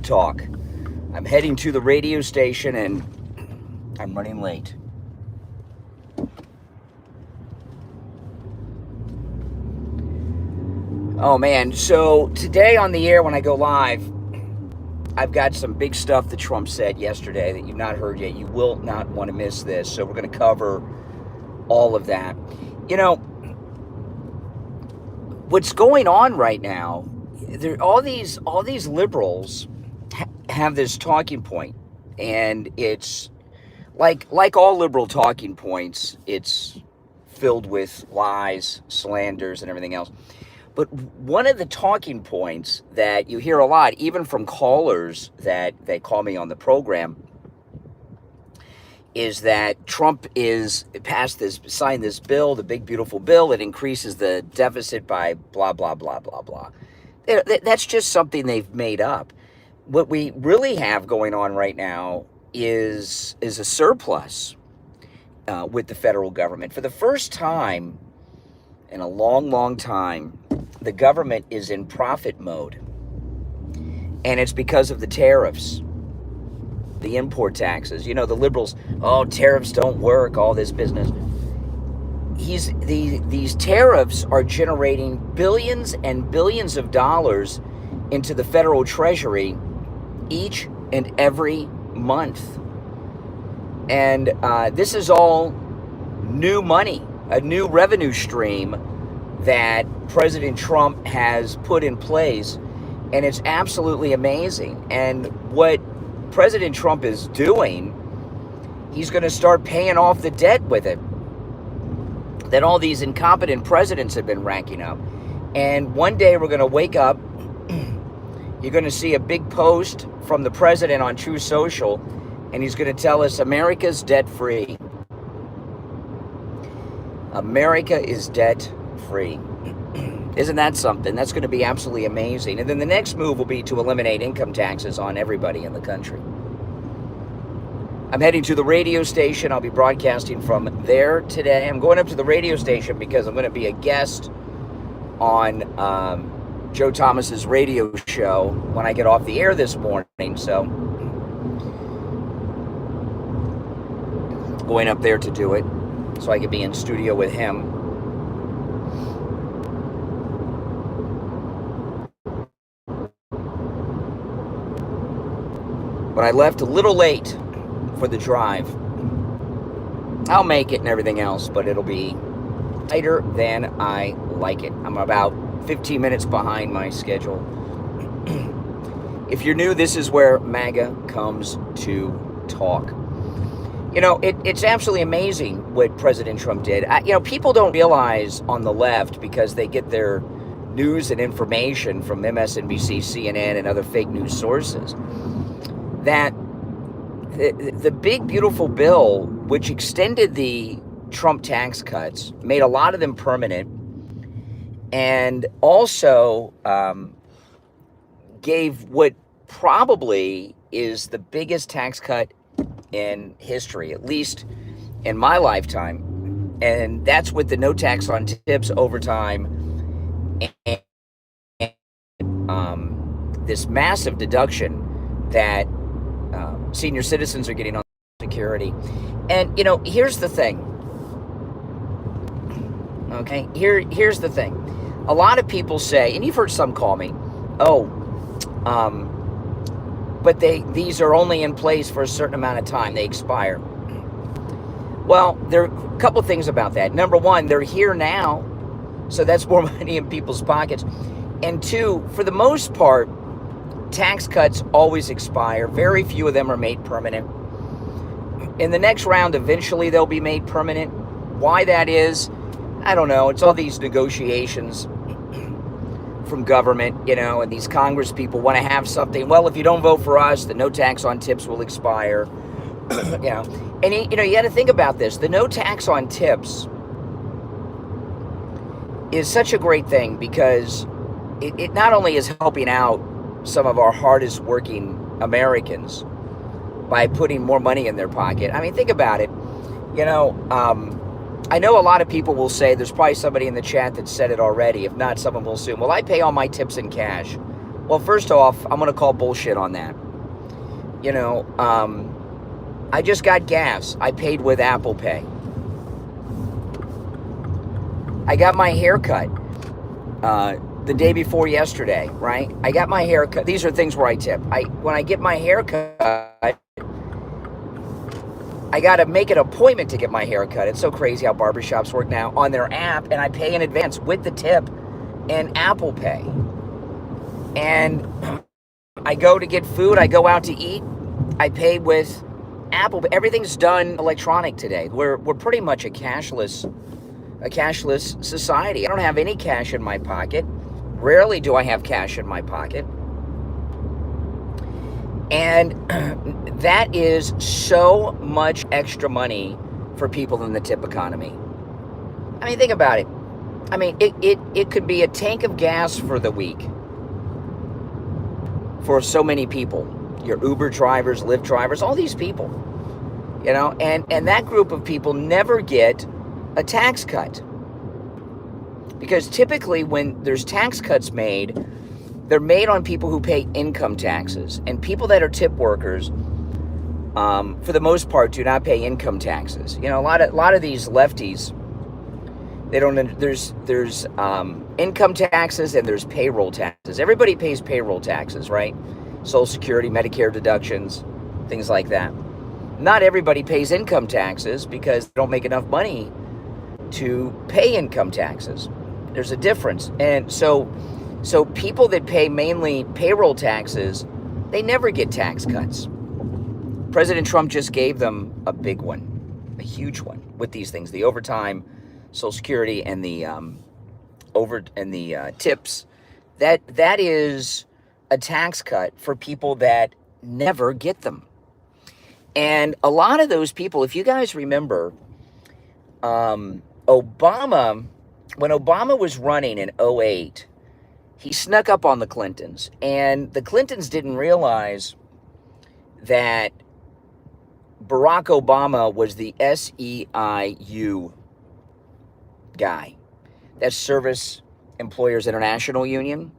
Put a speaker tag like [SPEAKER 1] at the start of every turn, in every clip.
[SPEAKER 1] to talk. I'm heading to the radio station and I'm running late. Oh man, so today on the air when I go live, I've got some big stuff that Trump said yesterday that you've not heard yet. You will not want to miss this. So we're going to cover all of that. You know, what's going on right now, all these liberals have this talking point, and it's like all liberal talking points, it's filled with lies, slanders, and everything else. But one of the talking points that you hear a lot, even from callers that they call me on the program, is that Trump signed this bill, the big beautiful bill that increases the deficit by blah, blah, blah, blah, blah. That's just something they've made up. What we really have going on right now is a surplus with the federal government. For the first time in a long, long time, the government is in profit mode. And it's because of the tariffs, the import taxes. You know, the liberals, oh, tariffs don't work, all this business. These tariffs are generating billions and billions of dollars into the federal treasury each and every month. And this is all new money, a new revenue stream that President Trump has put in place, and it's absolutely amazing. And what President Trump is doing, he's going to start paying off the debt with it that all these incompetent presidents have been racking up. And one day we're going to wake up, you're going to see a big post from the president on True Social, and he's going to tell us America's debt-free. America is debt-free. Isn't that something? That's going to be absolutely amazing. And then the next move will be to eliminate income taxes on everybody in the country. I'm heading to the radio station. I'll be broadcasting from there today. I'm going up to the radio station because I'm going to be a guest on Joe Thomas's radio show when I get off the air this morning. So going up there to do it so I can be in studio with him. But I left a little late for the drive. I'll make it and everything else, but it'll be tighter than I like it. I'm about 15 minutes behind my schedule. If you're new, this is where MAGA comes to talk. You know, it's absolutely amazing what President Trump did. People don't realize on the left, because they get their news and information from MSNBC, CNN, and other fake news sources, that the big, beautiful bill, which extended the Trump tax cuts, made a lot of them permanent, and also gave what probably is the biggest tax cut in history, at least in my lifetime. And that's with the no tax on tips, overtime, and this massive deduction that senior citizens are getting on security. And, here's the thing. Okay, here's the thing. A lot of people say, and you've heard some call me, but these are only in place for a certain amount of time. They expire. Well, there are a couple things about that. Number one, they're here now, so that's more money in people's pockets. And two, for the most part, tax cuts always expire. Very few of them are made permanent. In the next round, eventually they'll be made permanent. Why that is, I don't know. It's all these negotiations from government, and these Congress people want to have something. Well, if you don't vote for us, the no tax on tips will expire. And you got to think about this. The no tax on tips is such a great thing because it not only is helping out some of our hardest working Americans by putting more money in their pocket. I mean, think about it. I know a lot of people will say, there's probably somebody in the chat that said it already. If not, someone will soon. Well, I pay all my tips in cash. Well, first off, I'm going to call bullshit on that. You know, I just got gas. I paid with Apple Pay. I got my hair cut the day before yesterday, right? I got my hair cut. These are things where I tip. When I get my hair cut, I got to make an appointment to get my hair cut. It's so crazy how barbershops work now on their app, and I pay in advance with the tip and Apple Pay. And I go to get food. I go out to eat. I pay with Apple. Everything's done electronic today. We're pretty much a cashless society. I don't have any cash in my pocket. Rarely do I have cash in my pocket. And that is so much extra money for people in the tip economy. I mean, think about it. I mean, it could be a tank of gas for the week for so many people. Your Uber drivers, Lyft drivers, all these people. You know, and that group of people never get a tax cut. Because typically when there's tax cuts made, they're made on people who pay income taxes. And people that are tip workers, for the most part, do not pay income taxes. You know, a lot of these lefties, they don't. There's income taxes and there's payroll taxes. Everybody pays payroll taxes, right? Social Security, Medicare deductions, things like that. Not everybody pays income taxes because they don't make enough money to pay income taxes. There's a difference. And so people that pay mainly payroll taxes, they never get tax cuts. President Trump just gave them a big one, a huge one with these things, the overtime, Social Security, and the tips. That is a tax cut for people that never get them. And a lot of those people, if you guys remember, Obama, when Obama was running in 2008, he snuck up on the Clintons. And the Clintons didn't realize that Barack Obama was the SEIU guy. That's Service Employers International Union.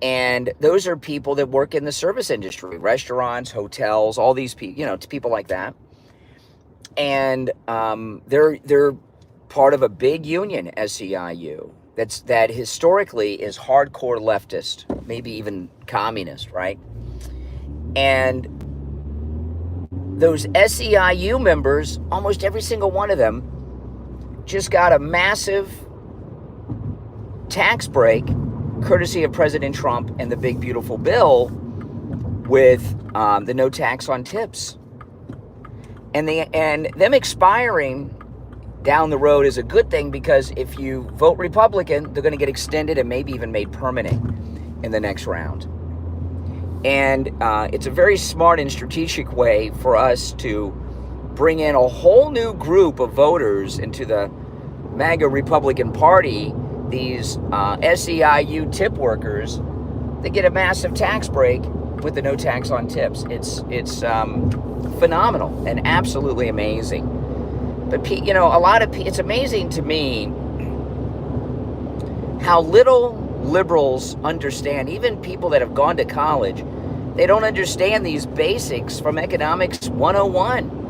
[SPEAKER 1] And those are people that work in the service industry, restaurants, hotels, all these people, you know, people like that. And they're part of a big union, SEIU, that historically is hardcore leftist, maybe even communist, right? And those SEIU members, almost every single one of them, just got a massive tax break courtesy of President Trump and the big beautiful bill with the no tax on tips. And them expiring down the road is a good thing, because if you vote Republican, they're going to get extended and maybe even made permanent in the next round. And it's a very smart and strategic way for us to bring in a whole new group of voters into the MAGA Republican Party, these SEIU tip workers. They get a massive tax break with the no tax on tips. It's phenomenal and absolutely amazing. But you know, it's amazing to me how little liberals understand. Even people that have gone to college, they don't understand these basics from Economics 101.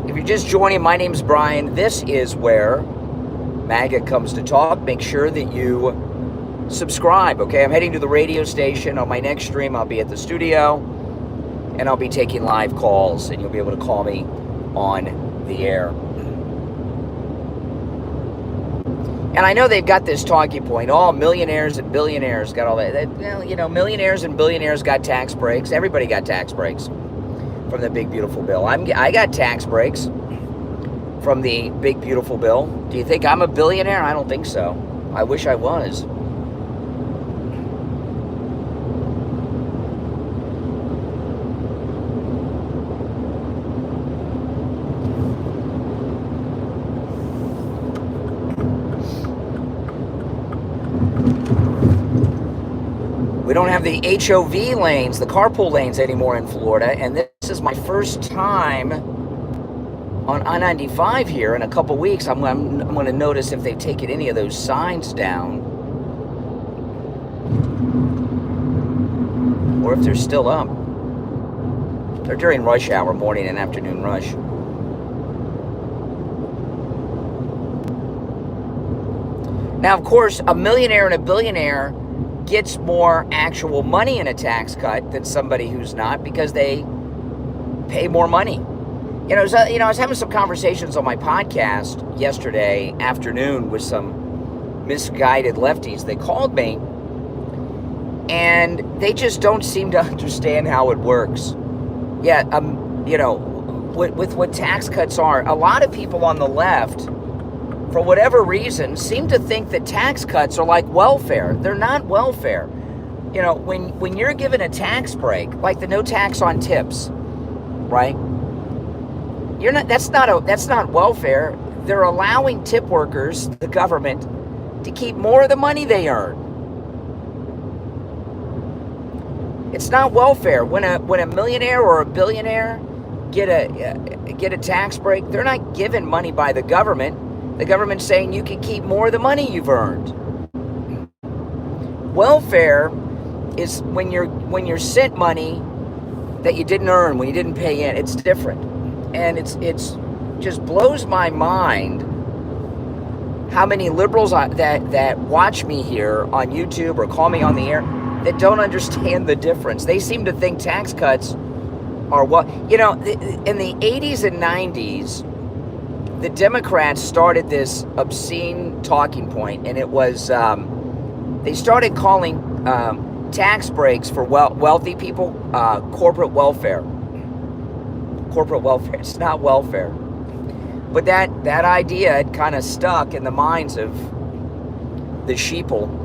[SPEAKER 1] If you're just joining, my name's Brian. This is where MAGA comes to talk. Make sure that you subscribe, okay? I'm heading to the radio station. On my next stream, I'll be at the studio, and I'll be taking live calls, and you'll be able to call me on the air. And I know they've got this talking point. Oh, millionaires and billionaires got all that. Well, you know, millionaires and billionaires got tax breaks. Everybody got tax breaks from the big beautiful bill. I got tax breaks from the big beautiful bill. Do you think I'm a billionaire? I don't think so. I wish I was. We don't have the HOV lanes, the carpool lanes anymore in Florida, and this is my first time on I-95 here in a couple weeks, I'm going to notice if they've taken any of those signs down, or if they're still up. They're during rush hour, morning and afternoon rush. Now, of course, a millionaire and a billionaire gets more actual money in a tax cut than somebody who's not, because they pay more money. I was having some conversations on my podcast yesterday afternoon with some misguided lefties. They called me, and they just don't seem to understand how it works. Yeah, with what tax cuts are, a lot of people on the left, for whatever reason, seem to think that tax cuts are like welfare. They're not welfare. When you're given a tax break, like the no tax on tips, right? That's not welfare. They're allowing tip workers, the government, to keep more of the money they earn. It's not welfare. When a millionaire or a billionaire get a tax break, they're not given money by the government. The government's saying you can keep more of the money you've earned. Welfare is when you're sent money that you didn't earn, when you didn't pay in. It's different. And it's just blows my mind how many liberals that watch me here on YouTube or call me on the air that don't understand the difference. They seem to think tax cuts are in the 80s and 90s, the Democrats started this obscene talking point, and it was they started calling tax breaks for wealthy people corporate welfare. Corporate welfare. It's not welfare. But that idea had kind of stuck in the minds of the sheeple.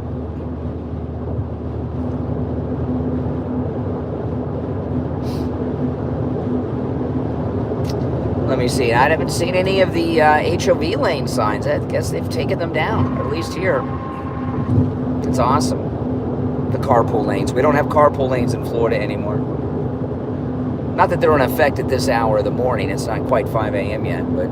[SPEAKER 1] Let me see. I haven't seen any of the HOV lane signs. I guess they've taken them down, at least here. It's awesome. The carpool lanes. We don't have carpool lanes in Florida anymore. Not that they're in effect at this hour of the morning. It's not quite 5 a.m. yet, but...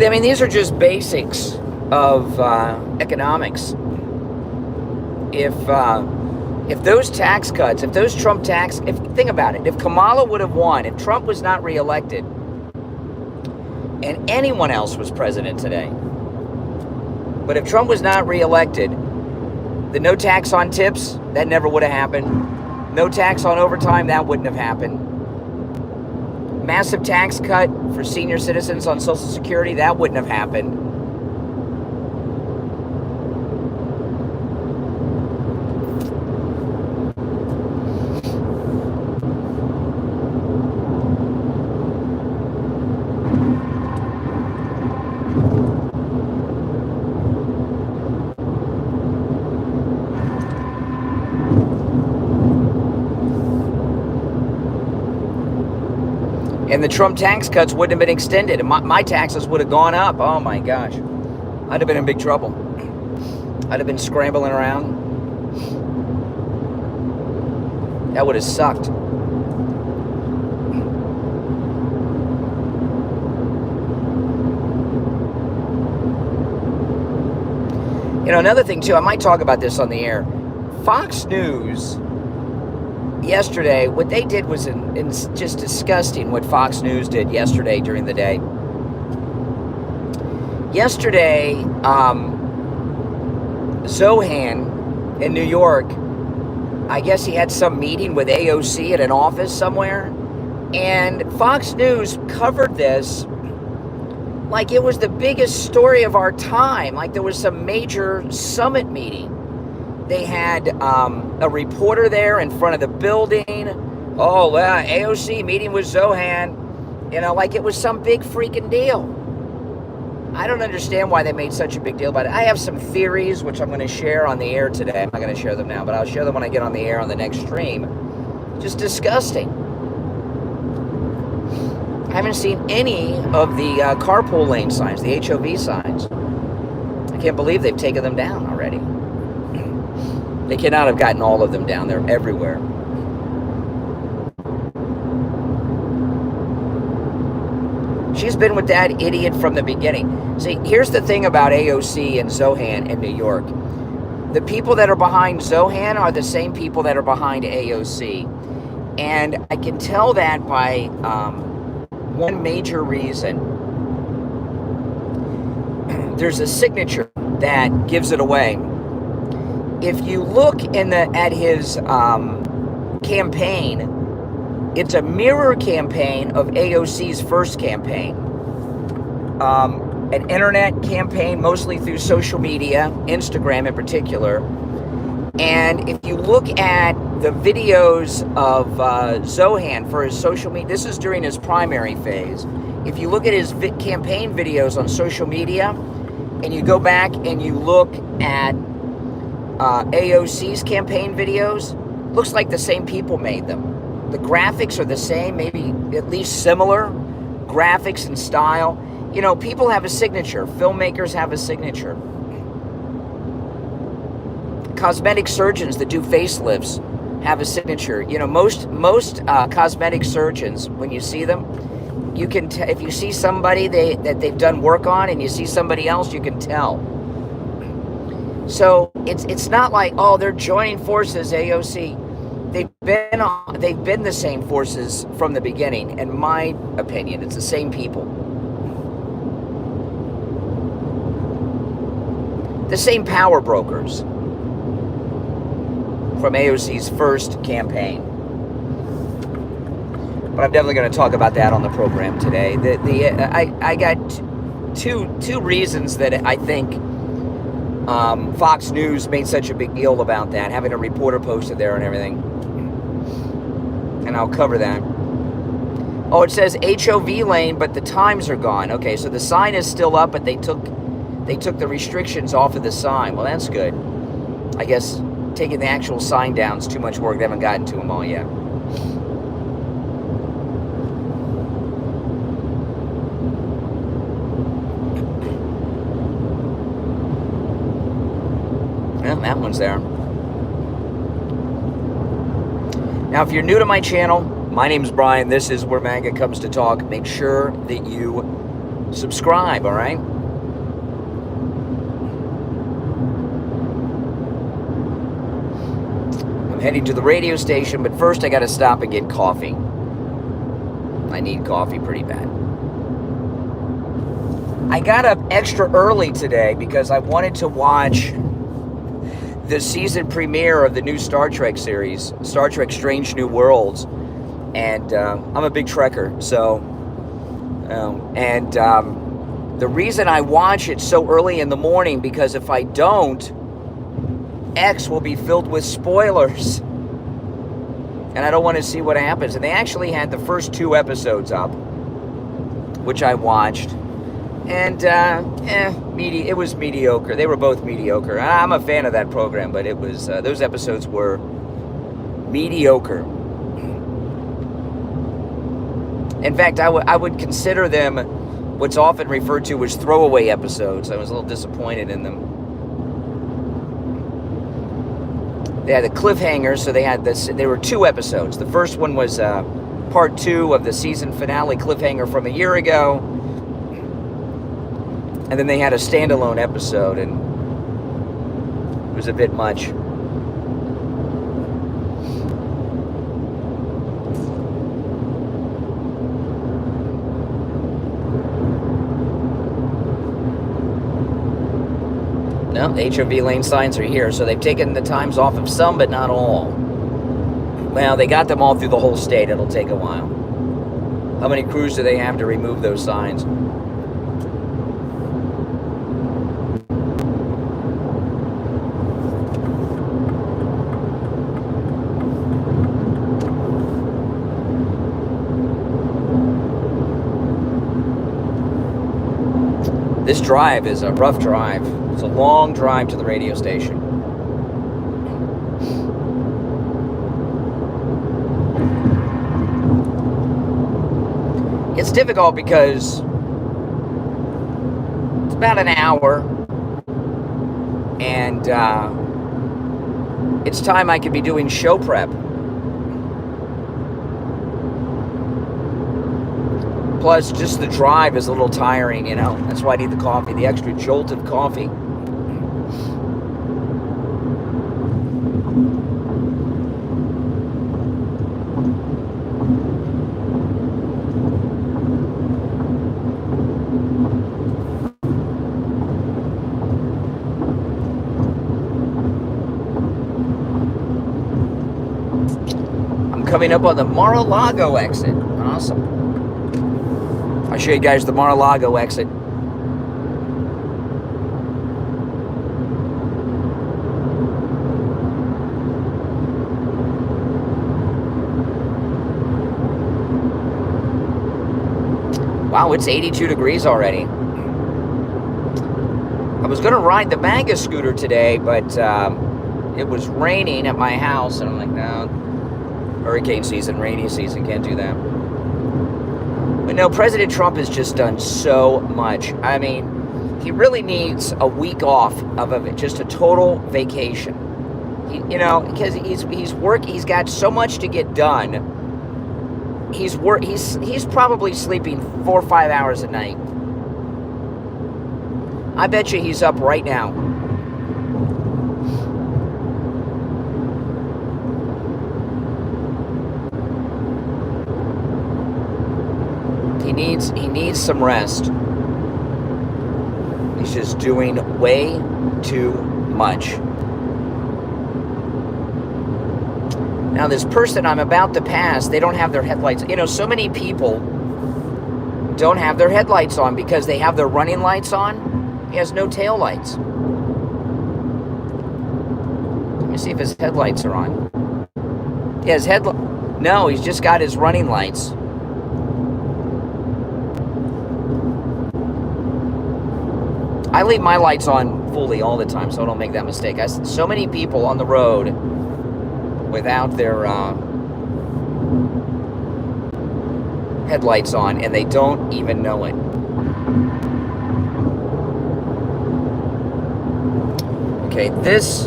[SPEAKER 1] I mean, these are just basics of economics. If those tax cuts, if those Trump tax, think about it, if Kamala would have won, if Trump was not reelected, and anyone else was president today, but if Trump was not reelected, the no tax on tips, that never would have happened. No tax on overtime, that wouldn't have happened. Massive tax cut for senior citizens on Social Security, that wouldn't have happened. And the Trump tax cuts wouldn't have been extended. And my taxes would have gone up. Oh my gosh. I'd have been in big trouble. I'd have been scrambling around. That would have sucked. Another thing too, I might talk about this on the air. Fox News... yesterday, what they did was just disgusting, what Fox News did yesterday during the day. Yesterday, Zohan in New York, I guess he had some meeting with AOC at an office somewhere, and Fox News covered this like it was the biggest story of our time, like there was some major summit meeting. They had a reporter there in front of the building. Oh, AOC meeting with Zohan. Like it was some big freaking deal. I don't understand why they made such a big deal about it. I have some theories, which I'm going to share on the air today. I'm not going to share them now, but I'll share them when I get on the air on the next stream. Just disgusting. I haven't seen any of the carpool lane signs, the HOV signs. I can't believe they've taken them down already. They cannot have gotten all of them down. They're everywhere. She's been with that idiot from the beginning. See, here's the thing about AOC and Zohan in New York. The people that are behind Zohan are the same people that are behind AOC. And I can tell that by one major reason. There's a signature that gives it away. If you look at his campaign, it's a mirror campaign of AOC's first campaign. An internet campaign, mostly through social media, Instagram in particular. And if you look at the videos of Zohan for his social media, this is during his primary phase. If you look at his campaign videos on social media, and you go back and you look at AOC's campaign videos, looks like the same people made them. The graphics are the same, maybe at least similar graphics and style. You know, people have a signature. Filmmakers have a signature. Cosmetic surgeons that do facelifts have a signature. You know, most cosmetic surgeons, when you see them, you can if you see somebody that they've done work on and you see somebody else, you can tell. So it's not like, oh, they're joining forces, AOC. They've been the same forces from the beginning. In my opinion, it's the same people. The same power brokers from AOC's first campaign. But I'm definitely going to talk about that on the program today. I got two reasons that I think Fox News made such a big deal about that, having a reporter posted there and everything. And I'll cover that. Oh, it says HOV lane, but the times are gone. Okay, so the sign is still up, but they took the restrictions off of the sign. Well, that's good. I guess taking the actual sign down is too much work. They haven't gotten to them all yet. Well, that one's there. Now, if you're new to my channel, my name's Brian. This is where MAGA comes to talk. Make sure that you subscribe, all right? I'm heading to the radio station, but first I got to stop and get coffee. I need coffee pretty bad. I got up extra early today because I wanted to watch the season premiere of the new Star Trek series, Star Trek Strange New Worlds. And I'm a big Trekker, so... the reason I watch it so early in the morning, because if I don't, X will be filled with spoilers. And I don't want to see what happens. And they actually had the first 2 episodes up, which I watched. And, it was mediocre. They were both mediocre. I'm a fan of that program, but it was, those episodes were mediocre. In fact, I would consider them what's often referred to as throwaway episodes. I was a little disappointed in them. They had a cliffhanger, so they had this. There were 2 episodes. The first one was part 2 of the season finale cliffhanger from a year ago. And then they had a standalone episode, and it was a bit much. No, the HOV lane signs are here, so they've taken the times off of some, but not all. Well, they got them all through the whole state. It'll take a while. How many crews do they have to remove those signs? This drive is a rough drive. It's a long drive to the radio station. It's difficult because it's about an hour, and it's time I could be doing show prep. Plus, just the drive is a little tiring, you know. That's why I need the coffee, the extra jolt of coffee. I'm coming up on the Mar-a-Lago exit. Awesome. I'll show you guys the Mar-a-Lago exit. Wow, it's 82 degrees already. I was going to ride the Manga scooter today, but it was raining at my house, and I'm like, no, hurricane season, rainy season, can't do that. But no, President Trump has just done so much. I mean, he really needs a week off of just a total vacation. You know, because he's got so much to get done. He's probably sleeping 4 or 5 hours a night. I bet you he's up right now. He needs some rest. He's just doing way too much. Now, this person I'm about to pass, they don't have their headlights. You know, so many people don't have their headlights on because they have their running lights on. He has no tail lights. Let me see if his headlights are on. Yeah, his no, he's just got his running lights. I leave my lights on fully all the time, so I don't make that mistake. So many people on the road without their headlights on, and they don't even know it. Okay, this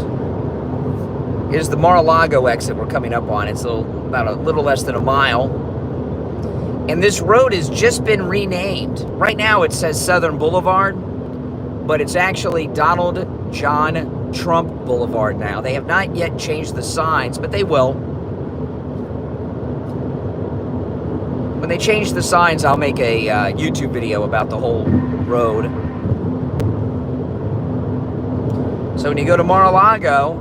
[SPEAKER 1] is the Mar-a-Lago exit we're coming up on. It's about a little less than a mile. And this road has just been renamed. Right now it says Southern Boulevard, but it's actually Donald John Trump Boulevard now. They have not yet changed the signs, but they will. When they change the signs, I'll make a YouTube video about the whole road. So when you go to Mar-a-Lago,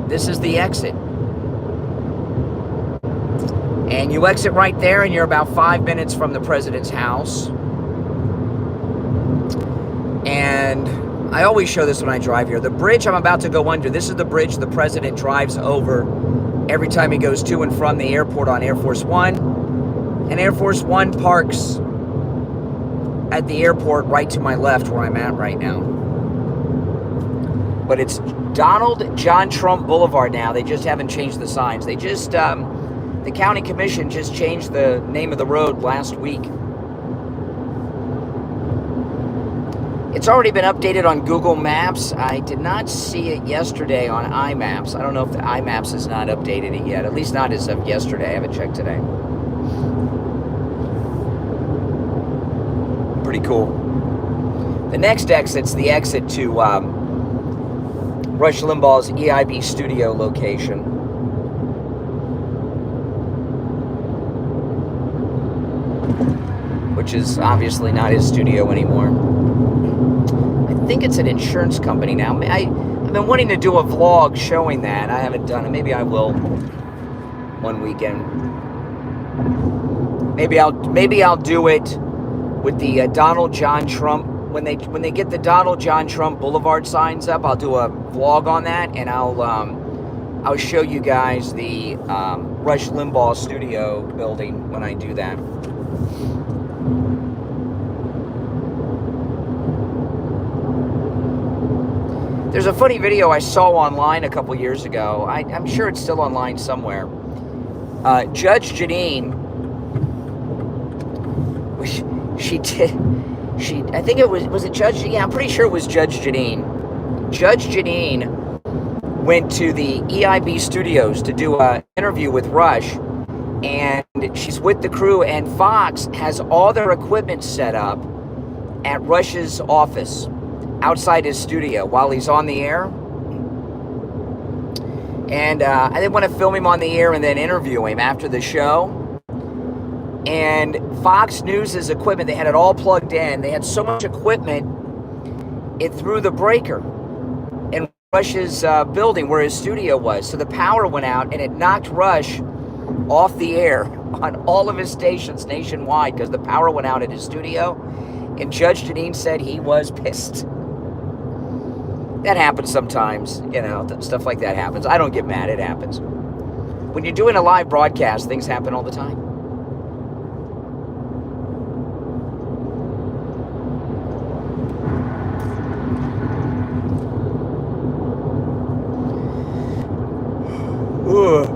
[SPEAKER 1] this is the exit. And you exit right there, and you're about 5 minutes from the president's house. And I always show this when I drive here. The bridge I'm about to go under, this is the bridge the president drives over every time he goes to and from the airport on Air Force One. And Air Force One parks at the airport right to my left where I'm at right now. But it's Donald John Trump Boulevard now. They just haven't changed the signs. They just, the county commission just changed the name of the road last week. It's already been updated on Google Maps. I did not see it yesterday on iMaps. I don't know if the iMaps has not updated it yet. At least not as of yesterday. I haven't checked today. Pretty cool. The next exit's the exit to Rush Limbaugh's EIB studio location. Which is obviously not his studio anymore. I think it's an insurance company now. I've been wanting to do a vlog showing that. I haven't done it. Maybe I will one weekend. Maybe I'll do it with the Donald John Trump. When they get the Donald John Trump Boulevard signs up, I'll do a vlog on that, and I'll show you guys the Rush Limbaugh studio building when I do that. There's a funny video I saw online a couple years ago. I'm sure it's still online somewhere. Judge Janine, I think it was it Judge? Yeah, I'm pretty sure it was Judge Janine. Judge Janine went to the EIB studios to do an interview with Rush, and she's with the crew, and Fox has all their equipment set up at Rush's office outside his studio while he's on the air. And I didn't want to film him on the air and then interview him after the show. And Fox News' equipment, they had it all plugged in. They had so much equipment, it threw the breaker in Rush's building where his studio was. So the power went out, and it knocked Rush off the air on all of his stations nationwide because the power went out at his studio. And Judge Janine said he was pissed. That happens sometimes, you know, stuff like that happens. I don't get mad, it happens. When you're doing a live broadcast, things happen all the time. Ugh.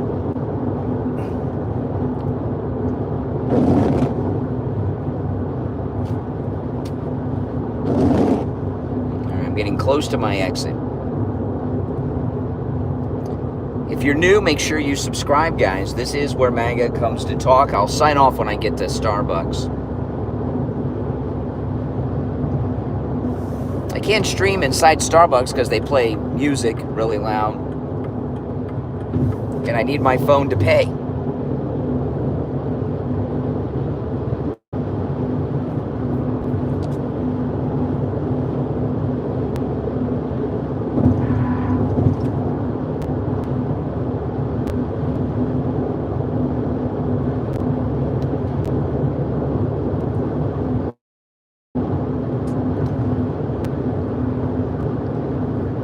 [SPEAKER 1] I'm getting close to my exit. If you're new, make sure you subscribe, guys. This is where MAGA comes to talk. I'll sign off when I get to Starbucks. I can't stream inside Starbucks because they play music really loud. And I need my phone to pay.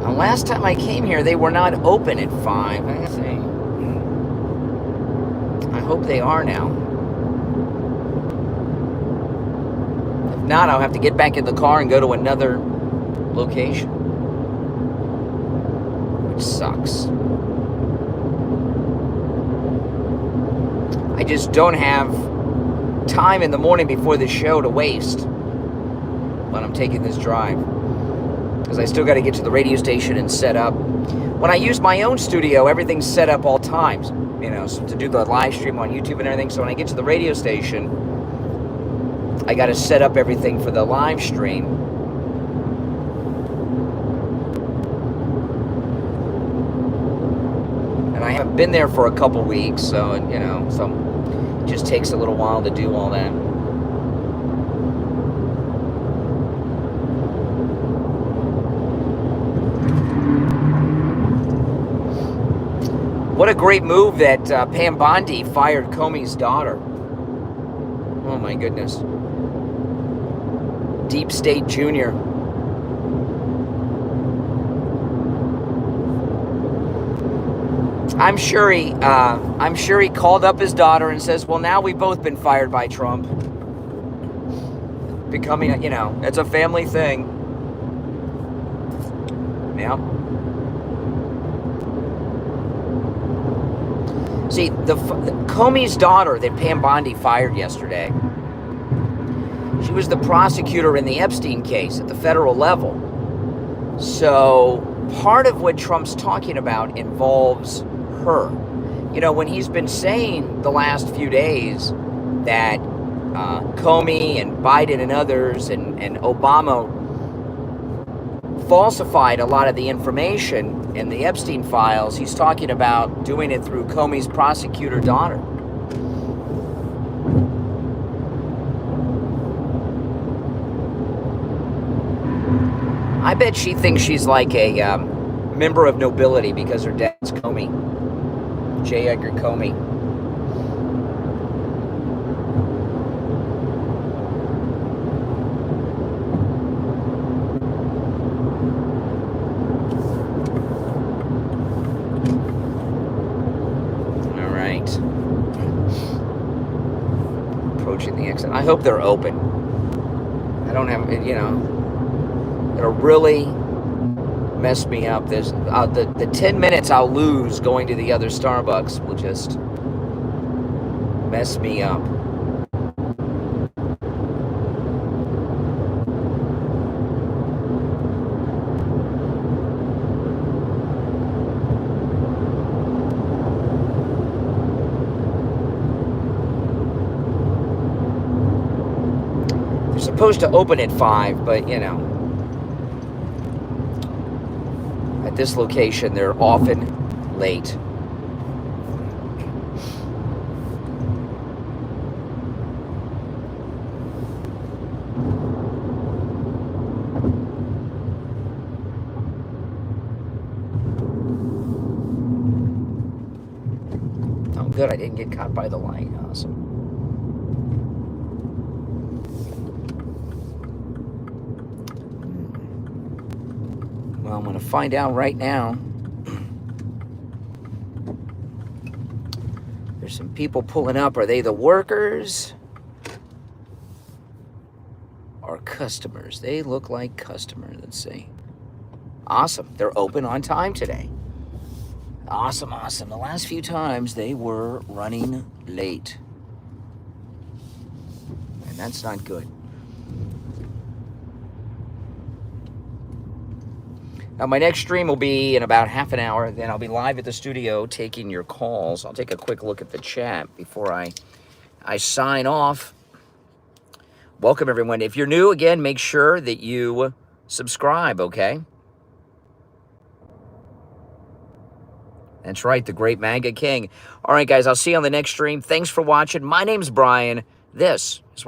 [SPEAKER 1] Last time I came here, they were not open at 5. I think. I hope they are now. If not, I'll have to get back in the car and go to another location, which sucks. I just don't have time in the morning before the show to waste when I'm taking this drive. Because I still got to get to the radio station and set up. When I use my own studio, everything's set up all times, you know, so to do the live stream on YouTube and everything. So when I get to the radio station, I got to set up everything for the live stream. And I haven't been there for a couple weeks, so, you know, so it just takes a little while to do all that. What a great move that Pam Bondi fired Comey's daughter. Oh my goodness. Deep State Junior. I'm sure he called up his daughter and says, well, now we've both been fired by Trump. Becoming, you know, it's a family thing. Yeah. See, the Comey's daughter that Pam Bondi fired yesterday, she was the prosecutor in the Epstein case at the federal level. So part of what Trump's talking about involves her. You know, when he's been saying the last few days that Comey and Biden and others and Obama falsified a lot of the information in the Epstein files, he's talking about doing it through Comey's prosecutor daughter. I bet she thinks she's like a member of nobility because her dad's Comey, J. Edgar Comey. The exit. I hope they're open. I don't have, you know, got a really mess me up. There's the 10 minutes I'll lose going to the other Starbucks will just mess me up. They're supposed to open at 5, but you know, at this location they're often late. Oh, good, I didn't get caught by the light. Awesome. Well, I'm going to find out right now. There's some people pulling up. Are they the workers or customers? They look like customers. Let's see. Awesome. They're open on time today. Awesome, awesome. The last few times they were running late. And that's not good. Now, my next stream will be in about half an hour. Then I'll be live at the studio taking your calls. I'll take a quick look at the chat before I sign off. Welcome, everyone. If you're new, again, make sure that you subscribe, okay? That's right, the great MAGA King. All right, guys, I'll see you on the next stream. Thanks for watching. My name's Brian. This is where